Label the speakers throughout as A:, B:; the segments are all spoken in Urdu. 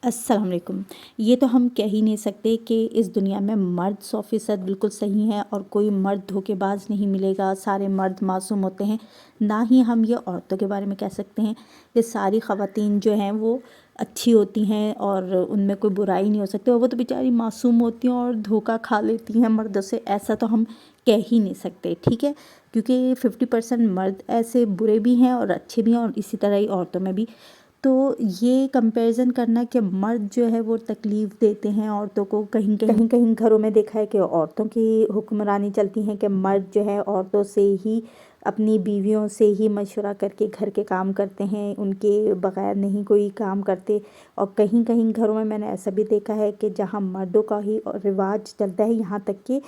A: السلام علیکم۔ یہ تو ہم کہہ ہی نہیں سکتے کہ اس دنیا میں مرد 100% بالکل صحیح ہیں اور کوئی مرد دھوکے باز نہیں ملے گا، سارے مرد معصوم ہوتے ہیں۔ نہ ہی ہم یہ عورتوں کے بارے میں کہہ سکتے ہیں کہ ساری خواتین جو ہیں وہ اچھی ہوتی ہیں اور ان میں کوئی برائی نہیں ہو سکتی، اور وہ تو بیچاری معصوم ہوتی ہیں اور دھوکہ کھا لیتی ہیں مردوں سے، ایسا تو ہم کہہ ہی نہیں سکتے، ٹھیک ہے؟ کیونکہ 50% مرد ایسے برے بھی ہیں اور اچھے بھی ہیں، اور اسی طرح ہی عورتوں میں بھی۔ تو یہ کمپیریزن کرنا کہ مرد جو ہے وہ تکلیف دیتے ہیں عورتوں کو، کہیں گھروں میں دیکھا ہے کہ عورتوں کی حکمرانی چلتی ہیں، کہ مرد جو ہے عورتوں سے ہی، اپنی بیویوں سے ہی مشورہ کر کے گھر کے کام کرتے ہیں، ان کے بغیر نہیں کوئی کام کرتے۔ اور کہیں گھروں میں نے ایسا بھی دیکھا ہے کہ جہاں مردوں کا ہی رواج چلتا ہے، یہاں تک کہ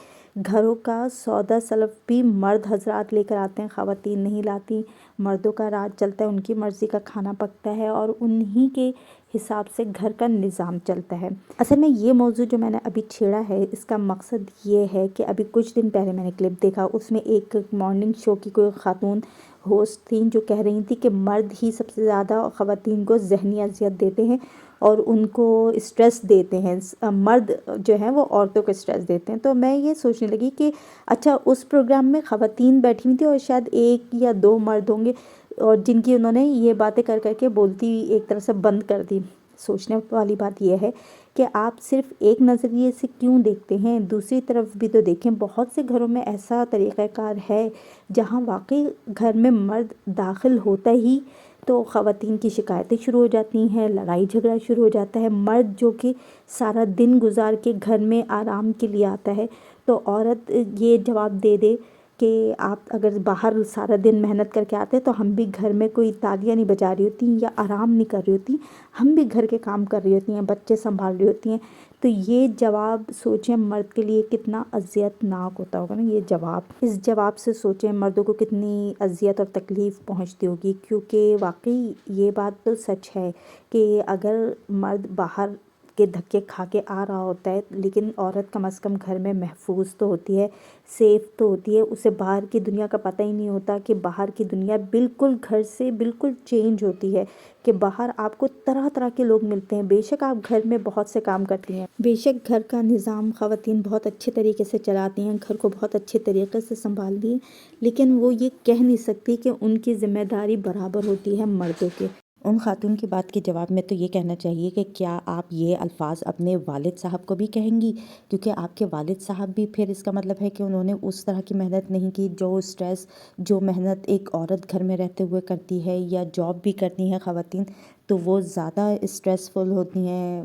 A: گھروں کا سودا سلف بھی مرد حضرات لے کر آتے ہیں، خواتین نہیں لاتی۔ مردوں کا راج چلتا ہے، ان کی مرضی کا کھانا پکتا ہے اور انہی کے حساب سے گھر کا نظام چلتا ہے۔ اصل میں یہ موضوع جو میں نے ابھی چھیڑا ہے، اس کا مقصد یہ ہے کہ ابھی کچھ دن پہلے میں نے کلپ دیکھا، اس میں ایک مارننگ شو کی کوئی خاتون ہوسٹ تھیں جو کہہ رہی تھی کہ مرد ہی سب سے زیادہ خواتین کو ذہنی اذیت دیتے ہیں اور ان کو اسٹریس دیتے ہیں، مرد جو ہیں وہ عورتوں کو اسٹریس دیتے ہیں۔ تو میں یہ سوچنے لگی کہ اچھا، اس پروگرام میں خواتین بیٹھی ہوئی تھیں اور شاید ایک یا دو مرد ہوں گے، اور جن کی انہوں نے یہ باتیں کر کے بولتی ایک طرح سے بند کر دی۔ سوچنے والی بات یہ ہے کہ آپ صرف ایک نظریے سے کیوں دیکھتے ہیں، دوسری طرف بھی تو دیکھیں۔ بہت سے گھروں میں ایسا طریقہ کار ہے جہاں واقعی گھر میں مرد داخل ہوتا ہی تو خواتین کی شکایتیں شروع ہو جاتی ہیں، لڑائی جھگڑا شروع ہو جاتا ہے۔ مرد جو کہ سارا دن گزار کے گھر میں آرام کے لیے آتا ہے، تو عورت یہ جواب دے دے کہ آپ اگر باہر سارا دن محنت کر کے آتے تو ہم بھی گھر میں کوئی تالیاں نہیں بجا رہی ہوتی یا آرام نہیں کر رہی ہوتی، ہم بھی گھر کے کام کر رہی ہوتی ہیں، بچے سنبھال رہی ہوتی ہیں۔ تو یہ جواب سوچیں مرد کے لیے کتنا اذیت ناک ہوتا ہوگا نا، یہ جواب، اس جواب سے سوچیں مردوں کو کتنی اذیت اور تکلیف پہنچتی ہوگی۔ کیونکہ واقعی یہ بات تو سچ ہے کہ اگر مرد باہر کے دھکے کھا کے آ رہا ہوتا ہے، لیکن عورت کم از کم گھر میں محفوظ تو ہوتی ہے، سیف تو ہوتی ہے، اسے باہر کی دنیا کا پتہ ہی نہیں ہوتا کہ باہر کی دنیا بالکل گھر سے بالکل چینج ہوتی ہے، کہ باہر آپ کو طرح طرح کے لوگ ملتے ہیں۔ بے شک آپ گھر میں بہت سے کام کرتی ہیں، بے شک گھر کا نظام خواتین بہت اچھے طریقے سے چلاتی ہیں، گھر کو بہت اچھے طریقے سے سنبھالتی ہیں، لیکن وہ یہ کہہ نہیں سکتی کہ ان کی ذمہ داری برابر ہوتی ہے مردوں کے۔ ان خاتون کی بات کے جواب میں تو یہ کہنا چاہیے کہ کیا آپ یہ الفاظ اپنے والد صاحب کو بھی کہیں گی؟ کیونکہ آپ کے والد صاحب بھی پھر اس کا مطلب ہے کہ انہوں نے اس طرح کی محنت نہیں کی، جو اسٹریس، جو محنت ایک عورت گھر میں رہتے ہوئے کرتی ہے یا جاب بھی کرتی ہیں خواتین، تو وہ زیادہ اسٹریسفل ہوتی ہیں،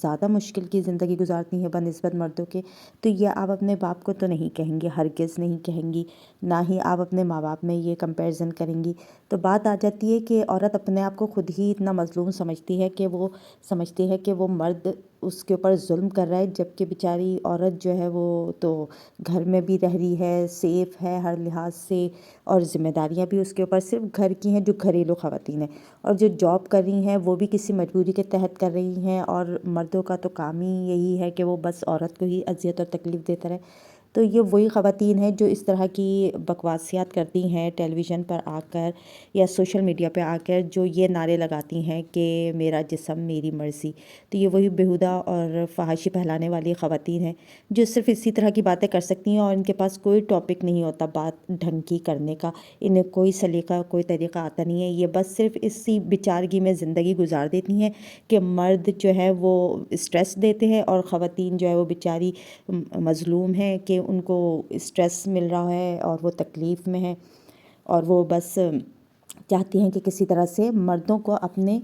A: زیادہ مشکل کی زندگی گزارتی ہیں بنسبت مردوں کے۔ تو یہ آپ اپنے باپ کو تو نہیں کہیں گے، ہرگز نہیں کہیں گی، نہ ہی آپ اپنے ماں باپ میں یہ کمپیریزن کریں گی۔ تو بات آ جاتی ہے کہ عورت اپنے آپ کو خود ہی اتنا مظلوم سمجھتی ہے کہ وہ سمجھتی ہے کہ وہ مرد اس کے اوپر ظلم کر رہا ہے، جبکہ بیچاری عورت جو ہے وہ تو گھر میں بھی رہ رہی ہے، سیف ہے ہر لحاظ سے، اور ذمہ داریاں بھی اس کے اوپر صرف گھر کی ہیں جو گھریلو خواتین ہیں، اور جو جاب کر رہی ہیں وہ بھی کسی مجبوری کے تحت کر رہی ہیں، اور مردوں کا تو کام ہی یہی ہے کہ وہ بس عورت کو ہی اذیت اور تکلیف دیتا رہے۔ تو یہ وہی خواتین ہیں جو اس طرح کی بکواسیات کرتی ہیں ٹیلی ویژن پر آ کر یا سوشل میڈیا پہ آ کر، جو یہ نعرے لگاتی ہیں کہ میرا جسم میری مرضی۔ تو یہ وہی بیہودہ اور فحاشی پھیلانے والی خواتین ہیں جو صرف اسی طرح کی باتیں کر سکتی ہیں، اور ان کے پاس کوئی ٹاپک نہیں ہوتا بات ڈھنگ کی کرنے کا، انہیں کوئی سلیقہ کوئی طریقہ آتا نہیں ہے، یہ بس صرف اسی بیچارگی میں زندگی گزار دیتی ہیں کہ مرد جو ہے وہ اسٹریس دیتے ہیں اور خواتین جو ہے وہ بیچاری مظلوم ہیں کہ ان کو اسٹریس مل رہا ہے اور وہ تکلیف میں ہے، اور وہ بس چاہتی ہیں کہ کسی طرح سے مردوں کو اپنے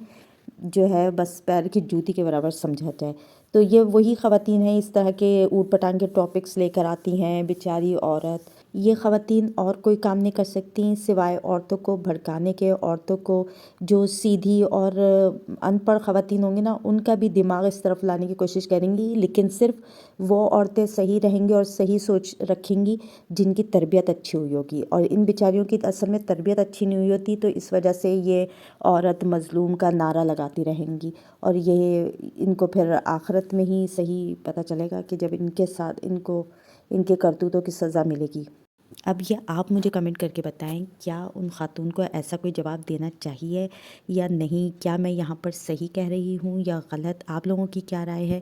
A: جو ہے بس پیر کی جوتی کے برابر سمجھا جائے۔ تو یہ وہی خواتین ہیں اس طرح کے اوٹ پٹانگ کے ٹاپکس لے کر آتی ہیں بیچاری عورت۔ یہ خواتین اور کوئی کام نہیں کر سکتی سوائے عورتوں کو بھڑکانے کے، عورتوں کو، جو سیدھی اور ان پڑھ خواتین ہوں گی نا، ان کا بھی دماغ اس طرف لانے کی کوشش کریں گی، لیکن صرف وہ عورتیں صحیح رہیں گی اور صحیح سوچ رکھیں گی جن کی تربیت اچھی ہوئی ہوگی، اور ان بیچاریوں کی اصل میں تربیت اچھی نہیں ہوئی ہوتی، تو اس وجہ سے یہ عورت مظلوم کا نعرہ لگاتی رہیں گی، اور یہ ان کو پھر آخرت میں ہی صحیح پتہ چلے گا کہ جب ان کے ساتھ ان کو ان کے کرتوتوں کی سزا ملے گی۔ اب یہ آپ مجھے کمنٹ کر کے بتائیں، کیا ان خاتون کو ایسا کوئی جواب دینا چاہیے یا نہیں؟ کیا میں یہاں پر صحیح کہہ رہی ہوں یا غلط؟ آپ لوگوں کی کیا رائے ہے؟